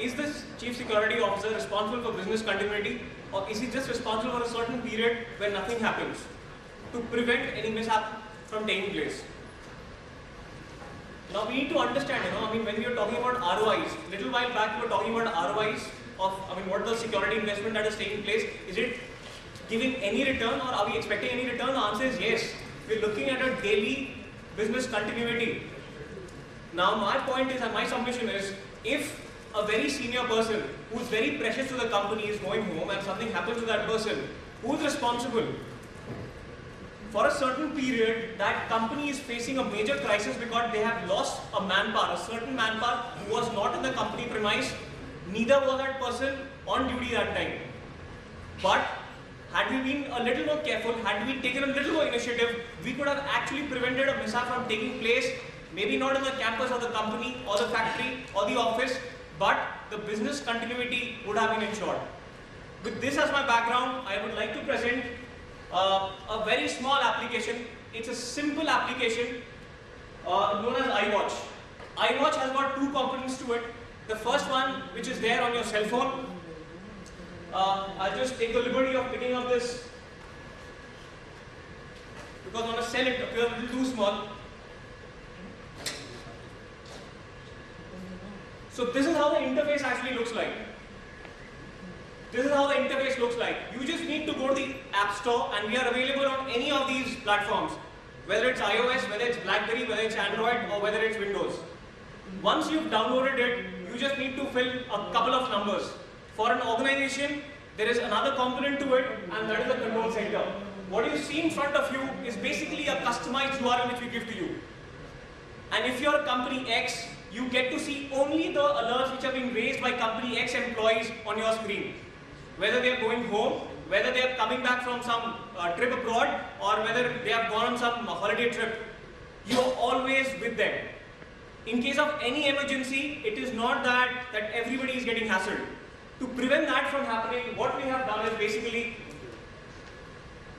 is this chief security officer responsible for business continuity, or is he just responsible for a certain period where nothing happens to prevent any mishap from taking place? Now we need to understand, when we are talking about ROIs, little while back we were talking about ROIs of, what the security investment that is taking place. Is it giving any return, or are we expecting any return? The answer is yes. We're looking at a daily business continuity. Now my point is, and my submission is, if a very senior person who's very precious to the company is going home and something happens to that person, who's responsible? For a certain period, that company is facing a major crisis because they have lost a manpower, a certain manpower who was not in the company premise, neither was that person on duty that time. But had we been a little more careful, had we taken a little more initiative, we could have actually prevented a mishap from taking place, maybe not in the campus of the company or the factory or the office, but the business continuity would have been ensured. With this as my background, I would like to present a very small application. It's a simple application known as iWatch. iWatch has got two components to it. The first one, which is there on your cell phone. I'll just take the liberty of picking up this because on a cell it appears a little too small. So this is how the interface actually looks like. This is how the interface looks like. You just need to go to the App Store, and we are available on any of these platforms, whether it's iOS, whether it's BlackBerry, whether it's Android, or whether it's Windows. Once you've downloaded it, you just need to fill a couple of numbers. For an organization, there is another component to it, and that is the control center. What you see in front of you is basically a customized URL which we give to you. And if you're company X, you get to see only the alerts which have been raised by company X employees on your screen. Whether they are going home, whether they are coming back from some trip abroad, or whether they have gone on some holiday trip, you are always with them. In case of any emergency, it is not that everybody is getting hassled. To prevent that from happening, what we have done is basically,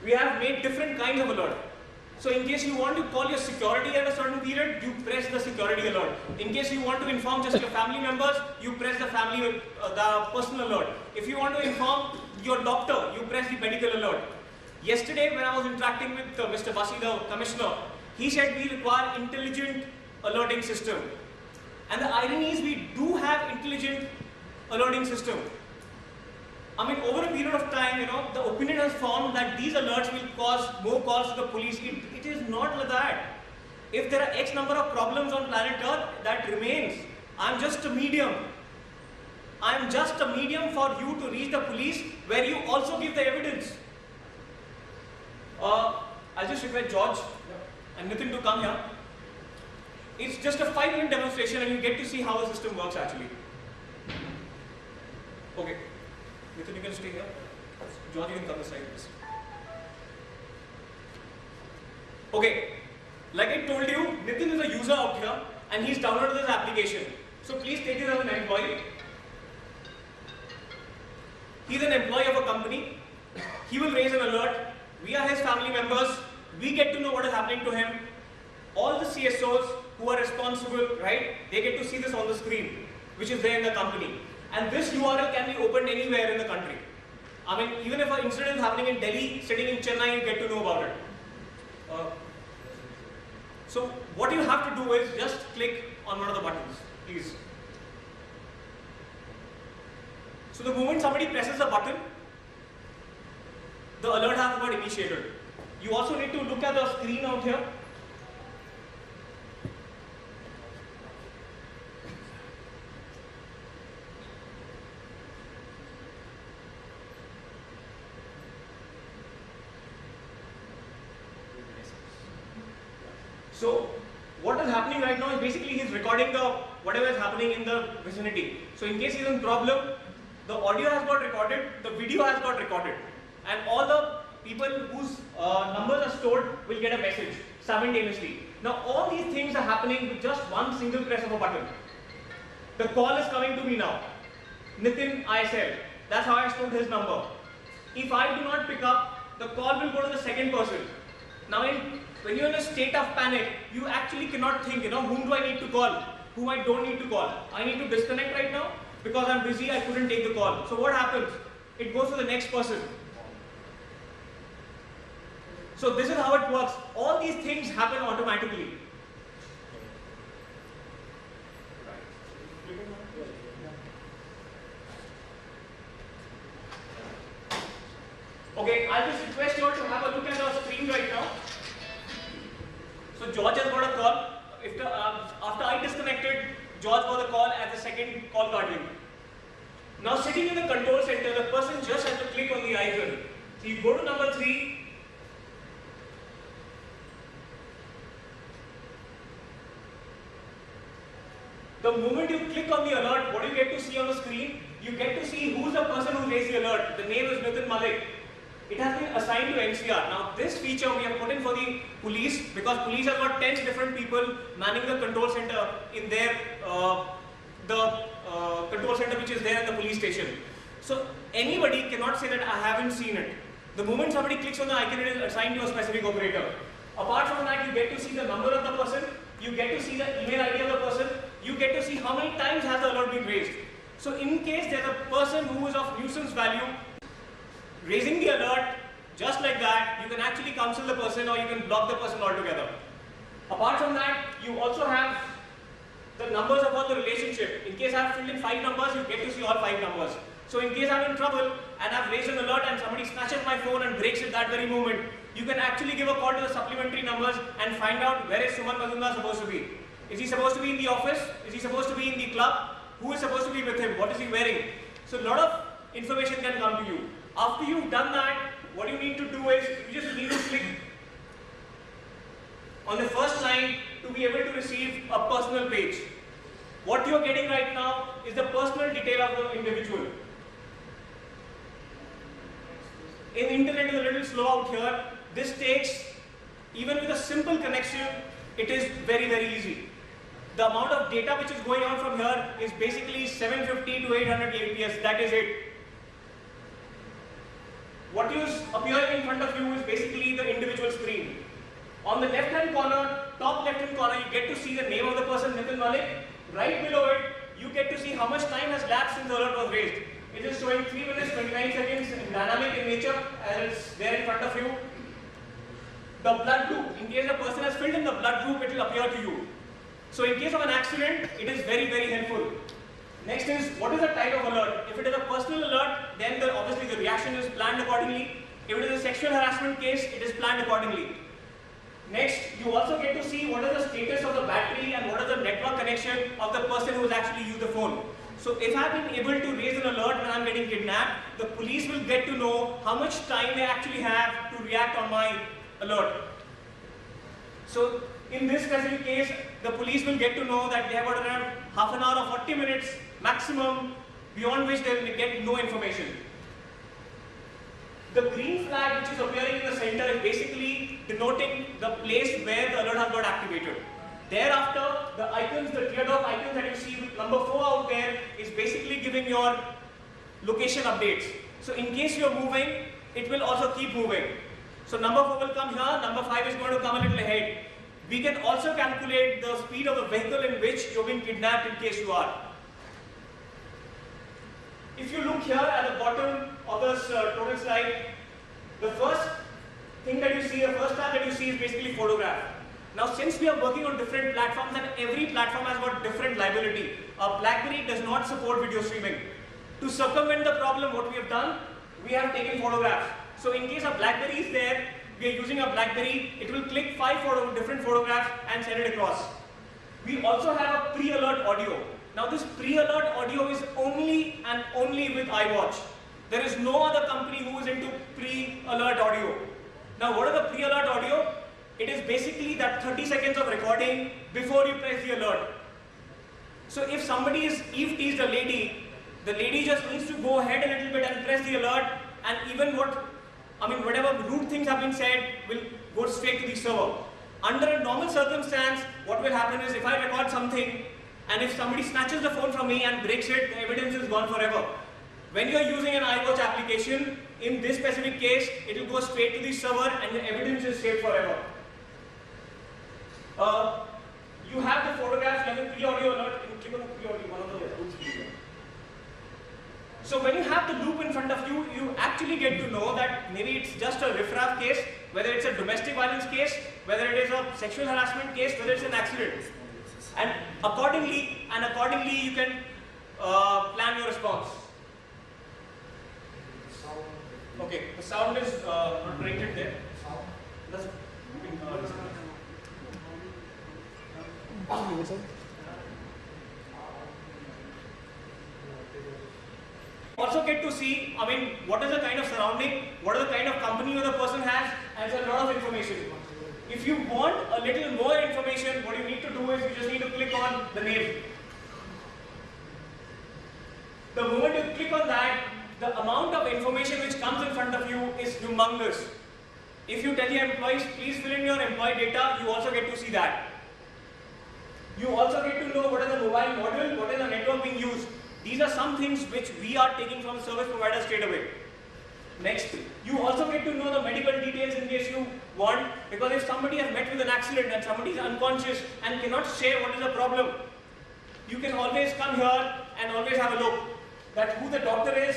we have made different kinds of alert. So in case you want to call your security at a certain period, you press the security alert. In case you want to inform just your family members, you press the personal alert. If you want to inform your doctor, you press the medical alert. Yesterday when I was interacting with Mr. Basi, the commissioner, he said we require intelligent alerting system. And the irony is we do have intelligent alerting system. Over a period of time, the opinion has formed that these alerts will cause more calls to the police. It is not like that. If there are X number of problems on planet Earth, that remains. I'm just a medium. I'm just a medium for you to reach the police, where you also give the evidence. I'll just request George and Nitin to come here. It's just a 5-minute demonstration, and you get to see how the system works actually. Okay. Nitin, you can stay here. George, you can come this side, please. Okay, like I told you, Nitin is a user out here, and he's downloaded this application. So please take it as an employee. He's an employee of a company. He will raise an alert. We are his family members. We get to know what is happening to him. All the CSOs who are responsible, right, they get to see this on the screen, which is there in the company. And this URL can be opened anywhere in the country. Even if an incident is happening in Delhi, sitting in Chennai, you get to know about it. So what you have to do is just click on one of the buttons, please. So the moment somebody presses a button, the alert has got initiated. You also need to look at the screen out here. So what is happening right now is basically he's recording whatever is happening in the vicinity. So in case he's in problem, the audio has got recorded, the video has got recorded, and all the people whose numbers are stored will get a message simultaneously. Now all these things are happening with just one single press of a button. The call is coming to me now. Nitin ISL. That's how I stored his number. If I do not pick up, the call will go to the second person. Now when you're in a state of panic, you actually cannot think, whom do I need to call, whom I don't need to call. I need to disconnect right now. because I'm busy, I couldn't take the call. So what happens? It goes to the next person. So this is how it works. All these things happen automatically. Okay, I'll just request you all to have a look at our screen right now. So George has got a call. After I disconnected, George got a call at the second call guardian. Now sitting in the control center, the person just has to click on the icon. So you go to number 3. The moment you click on the alert, what do you get to see on the screen? You get to see who's the person who raised the alert. The name is Nitin Malik. It has been assigned to NCR. Now this feature we have put in for the police because police have got 10 different people manning the control center in their control center which is there at the police station. So anybody cannot say that I haven't seen it. The moment somebody clicks on the icon, it is assigned to a specific operator. Apart from that, you get to see the number of the person, you get to see the email ID of the person, you get to see how many times has the alert been raised. So in case there's a person who is of nuisance value, raising the alert just like that, you can actually counsel the person or you can block the person altogether. Apart from that, you also have the numbers about the relationship. In case I have filled in 5 numbers, you get to see all 5 numbers. So in case I'm in trouble and I've raised an alert and somebody snatches my phone and breaks it that very moment, you can actually give a call to the supplementary numbers and find out where is Suman Majumdar supposed to be. Is he supposed to be in the office? Is he supposed to be in the club? Who is supposed to be with him? What is he wearing? So a lot of information can come to you. After you've done that, what you need to do is, you just need to click on the first line to be able to receive a personal page. What you're getting right now is the personal detail of the individual. In internet is a little slow out here. This takes, even with a simple connection, it is very, very easy. The amount of data which is going on from here is basically 750 to 800 kbps, that is it. What is appearing in front of you is basically the individual screen. On the left hand corner, top left hand corner, you get to see the name of the person, Nitin Malik. Right below it, you get to see how much time has lapsed since the alert was raised. It is showing 3 minutes 29 seconds, dynamic in nature, as it's there in front of you. The blood group, in case the person has filled in the blood group, it will appear to you. So in case of an accident, it is very, very helpful. Next is, what is the type of alert? If it is a personal alert, then obviously the reaction is planned accordingly. If it is a sexual harassment case, it is planned accordingly. Next, you also get to see what is the status of the battery and what is the network connection of the person who has actually used the phone. So if I have been able to raise an alert when I am getting kidnapped, the police will get to know how much time they actually have to react on my alert. So in this specific case, the police will get to know that they have got around half an hour or 40 minutes maximum, beyond which they will get no information. The green flag which is appearing in the center is basically denoting the place where the alert has got activated. Thereafter, the icons, the teardrop icons that you see with number 4 out there is basically giving your location updates. So in case you are moving, it will also keep moving. So number 4 will come here, number 5 is going to come a little ahead. We can also calculate the speed of the vehicle in which you're being kidnapped in case you are. If you look here at the bottom of this total slide, the first thing that you see, the first tab that you see is basically photograph. Now since we are working on different platforms and every platform has got different liability, BlackBerry does not support video streaming. To circumvent the problem, what we have done, we have taken photographs. So in case a BlackBerry is there, we are using a BlackBerry, it will click 5 different photographs and send it across. We also have a pre-alert audio. Now this pre-alert audio is only and only with iWatch. There is no other company who is into pre-alert audio. Now what is the pre-alert audio? It is basically that 30 seconds of recording before you press the alert. So if somebody is eve-teased a lady, the lady just needs to go ahead a little bit and press the alert, and even whatever rude things have been said will go straight to the server. Under a normal circumstance, what will happen is if I record something and if somebody snatches the phone from me and breaks it, the evidence is gone forever. When you are using an iWatch application, in this specific case, it will go straight to the server and the evidence is saved forever. You have the photographs, you have the pre-audio alert. You click on the pre-audio, one of the So when you have the loop in front of you, you actually get to know that maybe it's just a riff-raff case, whether it's a domestic violence case, whether it is a sexual harassment case, whether it's an accident. And accordingly you can plan your response. Okay, the sound is not rated there. That's, also get to see, I mean, what is the kind of surrounding, what is the kind of company the person has, and there's a lot of information. If you want a little more information, what you need to do is you just need to click on the name. The moment you click on that, the amount of information which comes in front of you is humongous. If you tell your employees, please fill in your employee data, you also get to see that. You also get to know what is the mobile model, what is the network being used. These are some things which we are taking from service providers straight away. Next, you also get to know the medical details in case you want, because if somebody has met with an accident and somebody is unconscious and cannot share what is the problem, you can always come here and always have a look that who the doctor is,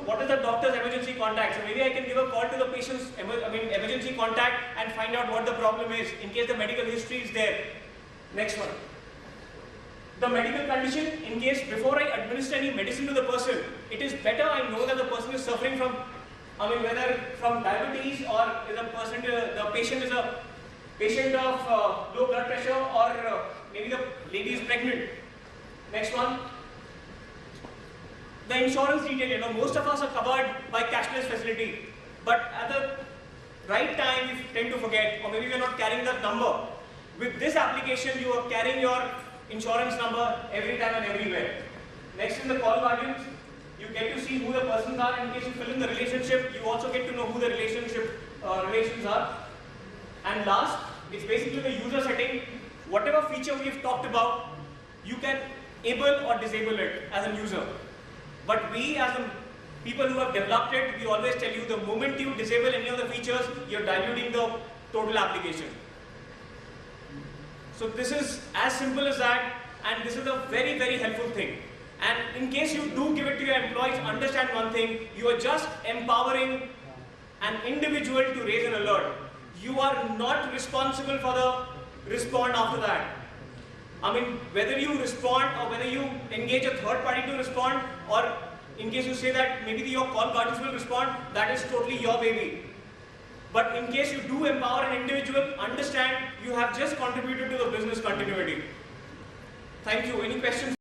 what is the doctor's emergency contact. So maybe I can give a call to the patient's emergency contact and find out what the problem is in case the medical history is there. Next one. The medical condition, in case before I administer any medicine to the person, it is better I know that the person is suffering from, whether from diabetes or the patient is a patient of low blood pressure or maybe the lady is pregnant. Next one. The insurance detail, most of us are covered by cashless facility, but at the right time we tend to forget, or maybe we are not carrying that number. With this application, you are carrying your insurance number every time and everywhere. Next is the call guardians. You get to see who the persons are. In case you fill in the relationship, you also get to know who the relations are. And last, it's basically the user setting. Whatever feature we've talked about, you can able or disable it as a user. But we as the people who have developed it, we always tell you the moment you disable any of the features, you're diluting the total application. So this is as simple as that, and this is a very, very helpful thing. And in case you do give it to your employees, understand one thing, you are just empowering an individual to raise an alert. You are not responsible for the respond after that. Whether you respond or whether you engage a third party to respond, or in case you say that maybe your call guardians will respond, that is totally your baby. But in case you do empower an individual, understand you have just contributed to the business continuity. Thank you. Any questions?